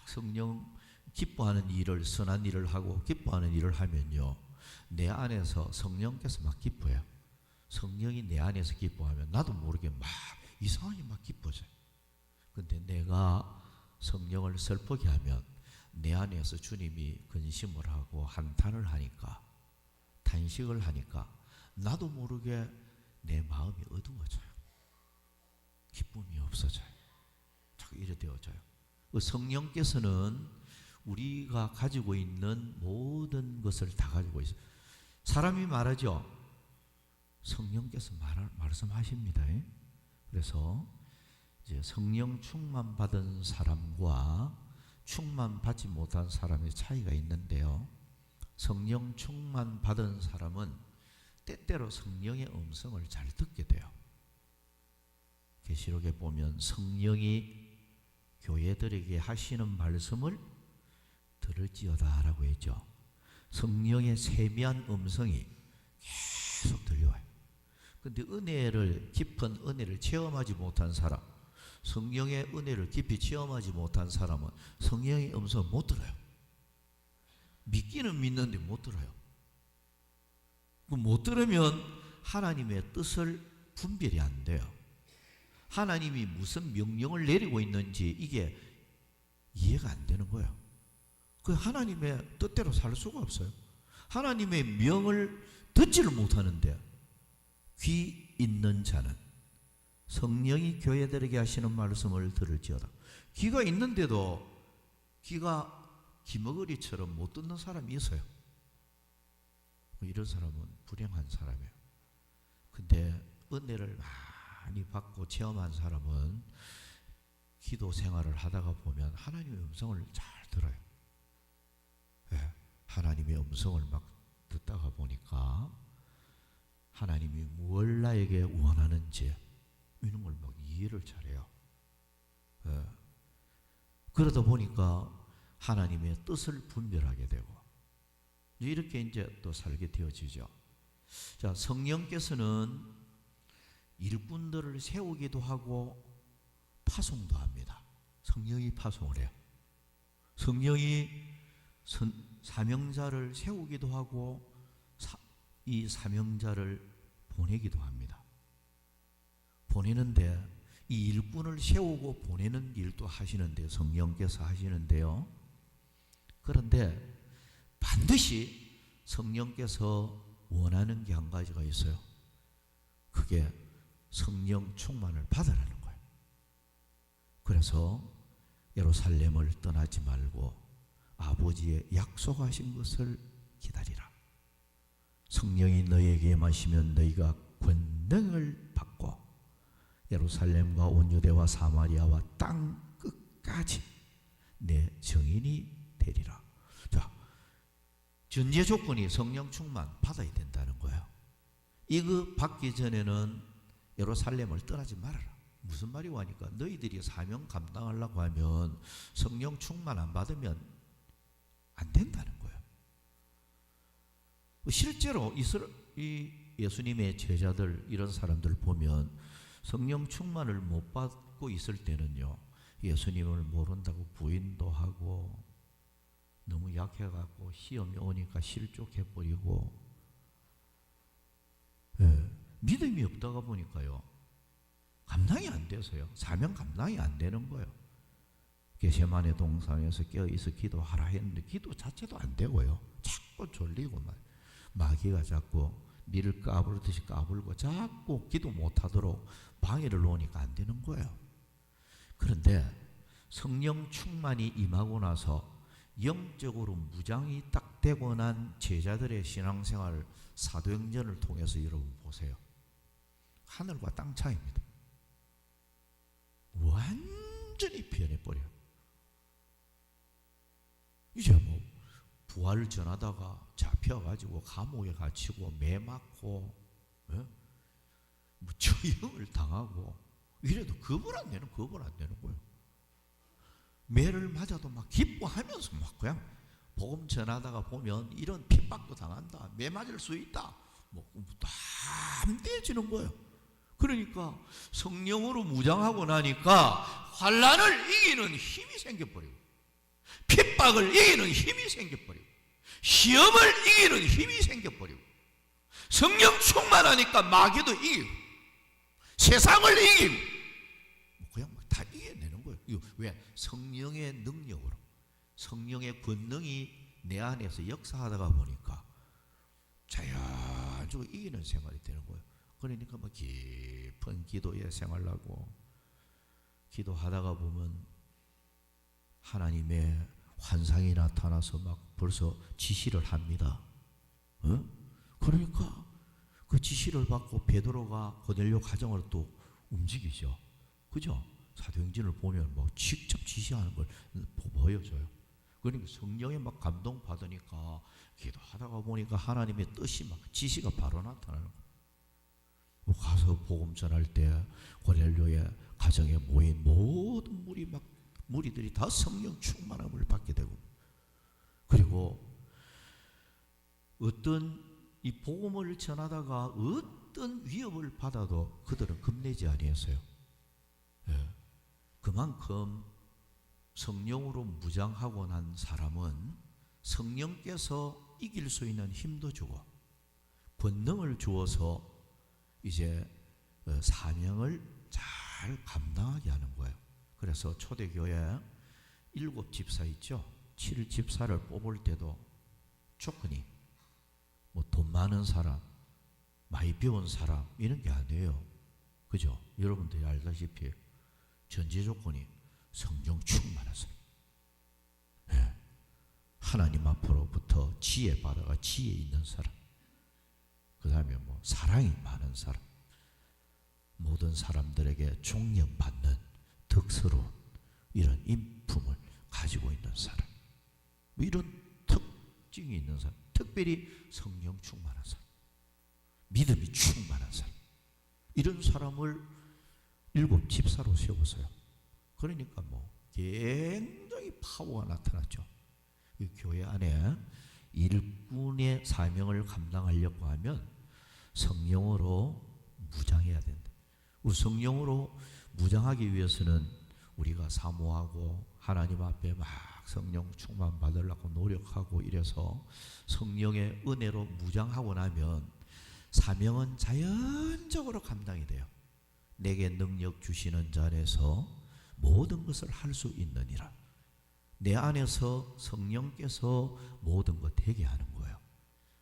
B: 성령 기뻐하는 일을, 선한 일을 하고 기뻐하는 일을 하면요, 내 안에서 성령께서 막 기뻐해요. 성령이 내 안에서 기뻐하면 나도 모르게 막 이상하게 막 기뻐져요. 근데 내가 성령을 슬프게 하면 내 안에서 주님이 근심을 하고 한탄을 하니까, 탄식을 하니까 나도 모르게 내 마음이 어두워져요. 기쁨이 없어져요. 자꾸 이래 되어져요. 성령께서는 우리가 가지고 있는 모든 것을 다 가지고 있어요. 사람이 말하죠. 성령께서 말씀하십니다. 그래서 이제 성령 충만 받은 사람과 충만 받지 못한 사람의 차이가 있는데요. 성령 충만 받은 사람은 때때로 성령의 음성을 잘 듣게 돼요. 계시록에 보면 성령이 교회들에게 하시는 말씀을 들을지어다 라고 했죠. 성령의 세미한 음성이 계속 들려와요. 근데 은혜를, 깊은 은혜를 체험하지 못한 사람, 성령의 은혜를 깊이 체험하지 못한 사람은 성령의 음성을 못 들어요. 믿기는 믿는데 못 들어요. 못 들으면 하나님의 뜻을 분별이 안 돼요. 하나님이 무슨 명령을 내리고 있는지 이게 이해가 안 되는 거예요. 그 하나님의 뜻대로 살 수가 없어요. 하나님의 명을 듣지를 못하는데, 귀 있는 자는 성령이 교회들에게 하시는 말씀을 들을지어다. 귀가 있는데도 귀가 기머거리처럼 못 듣는 사람이 있어요. 이런 사람은 불행한 사람이에요. 근데 은혜를 많이 받고 체험한 사람은 기도 생활을 하다가 보면 하나님의 음성을 잘 들어요. 네, 하나님의 음성을 막 듣다가 보니까 하나님이 뭘 나에게 원하는지 이런 걸 막 이해를 잘해요. 네. 그러다 보니까 하나님의 뜻을 분별하게 되고 이렇게 이제 또 살게 되어지죠. 자, 성령께서는 일꾼들을 세우기도 하고 파송도 합니다. 성령이 파송을 해요. 성령이 사명자를 세우기도 하고 이 사명자를 보내기도 합니다. 보내는데 이 일꾼을 세우고 보내는 일도 하시는데 성령께서 하시는데요. 그런데 반드시 성령께서 원하는 게 한 가지가 있어요. 그게 성령 충만을 받으라는 거예요. 그래서 예루살렘을 떠나지 말고 아버지의 약속하신 것을 기다리라. 성령이 너희에게 임하시면 너희가 권능을 받고 예루살렘과 온 유대와 사마리아와 땅 끝까지 내 증인이 되리라. 자, 전제 조건이 성령 충만 받아야 된다는 거예요. 이거 받기 전에는 예루살렘을 떠나지 말아라. 무슨 말이고 하니까 너희들이 사명 감당하려고 하면 성령 충만 안 받으면 안 된다는 거예요. 실제로 이 예수님의 제자들 이런 사람들 보면 성령 충만을 못 받고 있을 때는요, 예수님을 모른다고 부인도 하고 너무 약해갖고 시험이 오니까 실족해버리고, 믿음이 없다가 보니까요 감당이 안 돼서요, 사명 감당이 안 되는 거예요. 게세마네 동산에서 깨어있어 기도하라 했는데 기도 자체도 안 되고요, 자꾸 졸리고 마귀가 자꾸 니를 까부르듯이 까불고 자꾸 기도 못하도록 방해를 놓으니까 안 되는 거예요. 그런데 성령 충만이 임하고 나서 영적으로 무장이 딱 되고 난 제자들의 신앙생활 사도행전을 통해서 여러분 보세요. 하늘과 땅 차이입니다. 완전히 변해버려요. 이제 뭐 부활을 전하다가 잡혀가지고 감옥에 갇히고 매 맞고 뭐 처형을 당하고 이래도 겁을 안 내는 거예요. 매를 맞아도 막 기뻐하면서 막 그냥 복음 전하다가 보면 이런 핍박도 당한다, 매 맞을 수 있다, 뭐 담대해지는 거예요. 그러니까 성령으로 무장하고 나니까 환난을 이기는 힘이 생겨버리고, 핍박을 이기는 힘이 생겨버리고, 시험을 이기는 힘이 생겨버리고, 성령 충만하니까 마귀도 이기고, 세상을 이기고, 그냥 막 다 이겨내는 거예요. 이거 왜? 성령의 능력으로, 성령의 권능이 내 안에서 역사하다가 보니까 자연적으로 이기는 생활이 되는 거예요. 그러니까 뭐 깊은 기도의 생활하고, 기도하다가 보면 하나님의 환상이 나타나서 막 벌써 지시를 합니다. 그러니까 그 지시를 받고 베드로가 고넬료 가정을 또 움직이죠. 그죠? 사도행전을 보면 뭐 직접 지시하는 걸 보여줘요. 그러니까 성령에 막 감동 받으니까 기도하다가 보니까 하나님의 뜻이 막 지시가 바로 나타나는 거예요. 가서 복음 전할 때 고넬료의 가정에 모인 모든 무리들이 다 성령 충만함을 받게 되고, 그리고 어떤 이 복음을 전하다가 어떤 위협을 받아도 그들은 겁내지 아니했어요. 그만큼 성령으로 무장하고 난 사람은 성령께서 이길 수 있는 힘도 주고 권능을 주어서 이제 사명을 잘 감당하게 하는 거예요. 그래서 초대교회 7집사 있죠. 7집사를 뽑을 때도 조건이 뭐 돈 많은 사람, 많이 배운 사람 이런 게 아니에요. 그죠? 여러분들이 알다시피 전제 조건이 성령 충만한 사람, 하나님 앞으로부터 지혜 받아가 지혜 있는 사람, 그 다음에 뭐 사랑이 많은 사람, 모든 사람들에게 존경받는 덕스러운 이런 인품을 가지고 있는 사람, 이런 특징이 있는 사람, 특별히 성령 충만한 사람, 믿음이 충만한 사람, 이런 사람을 7집사로 세웠어요. 그러니까 뭐 굉장히 파워가 나타났죠. 이 교회 안에 일꾼의 사명을 감당하려고 하면 성령으로 무장해야 된다. 성령으로 무장하기 위해서는 우리가 사모하고 하나님 앞에 막 성령 충만 받으려고 노력하고 이래서 성령의 은혜로 무장하고 나면 사명은 자연적으로 감당이 돼요. 내게 능력 주시는 자 안에서 모든 것을 할 수 있느니라. 내 안에서 성령께서 모든 것 되게 하는 거예요.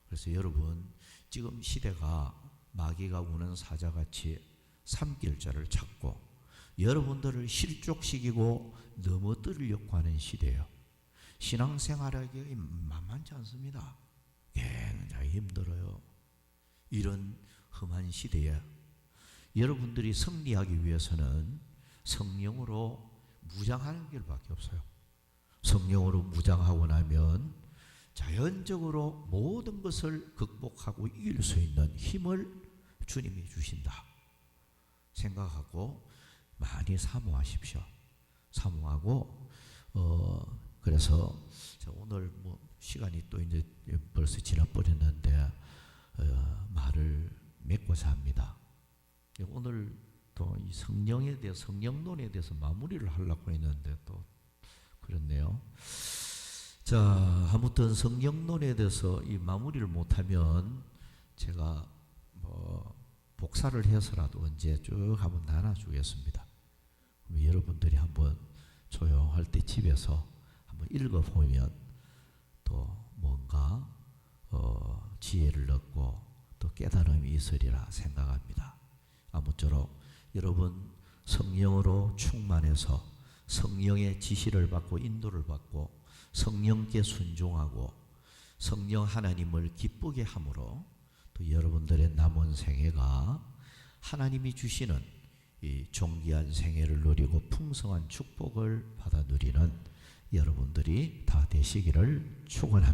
B: 그래서 여러분, 지금 시대가 마귀가 우는 사자같이 삼킬 자를 찾고 여러분들을 실족시키고 넘어뜨리려고 하는 시대예요. 신앙생활하기 만만치 않습니다. 굉장히 힘들어요. 이런 험한 시대에 여러분들이 승리하기 위해서는 성령으로 무장하는 길밖에 없어요. 성령으로 무장하고 나면 자연적으로 모든 것을 극복하고 이길 수 있는 힘을 주님이 주신다 생각하고 많이 사모하십시오. 사모하고 그래서 오늘 뭐 시간이 또 이제 벌써 지나버렸는데 말을 맺고자 합니다. 오늘 또 이 성령에 대해 성령론에 대해서 마무리를 하려고 했는데 또 그렇네요. 자, 아무튼 성령론에 대해서 이 마무리를 못하면 제가 뭐 복사를 해서라도 언제 쭉 한번 나눠주겠습니다. 여러분들이 한번 조용할 때 집에서 한번 읽어보면 또 뭔가 지혜를 얻고 또 깨달음이 있으리라 생각합니다. 아무쪼록 여러분 성령으로 충만해서 성령의 지시를 받고 인도를 받고 성령께 순종하고 성령 하나님을 기쁘게 함으로 또 여러분들의 남은 생애가 하나님이 주시는 이 존귀한 생애를 누리고 풍성한 축복을 받아 누리는 여러분들이 다 되시기를 축원합니다.